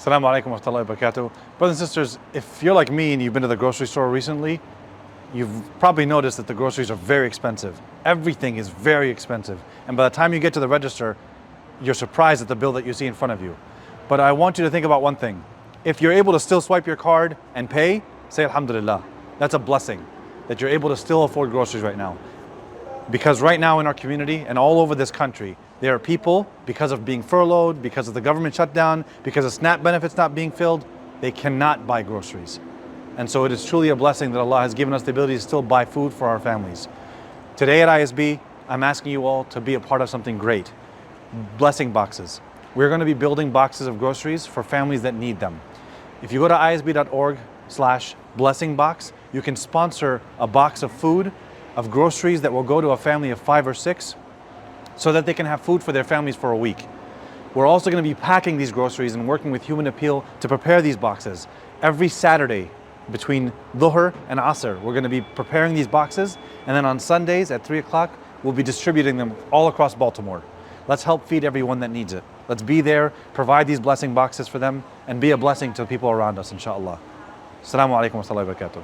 Assalamu alaikum wa rahmatullahi wa barakatuh. Brothers and sisters, if you're like me and you've been to the grocery store recently, you've probably noticed that the groceries are very expensive. Everything is very expensive. And by the time you get to the register, you're surprised at the bill that you see in front of you. But I want you to think about one thing. If you're able to still swipe your card and pay, say alhamdulillah. That's a blessing that you're able to still afford groceries right now. Because right now in our community and all over this country, there are people, because of being furloughed, because of the government shutdown, because of SNAP benefits not being filled, they cannot buy groceries. And so it is truly a blessing that Allah has given us the ability to still buy food for our families. Today at ISB, I'm asking you all to be a part of something great. Blessing boxes. We're going to be building boxes of groceries for families that need them. If you go to isb.org/blessingbox, you can sponsor a box of food, of groceries that will go to a family of 5 or 6 so that they can have food for their families for a week. We're also going to be packing these groceries and working with Human Appeal to prepare these boxes. Every Saturday between Dhuhr and Asr, we're going to be preparing these boxes, and then on Sundays at 3 o'clock, we'll be distributing them all across Baltimore. Let's help feed everyone that needs it. Let's be there, provide these blessing boxes for them, and be a blessing to the people around us, inshallah. Assalamu alaikum wa rahmatullahi wa barakatuh.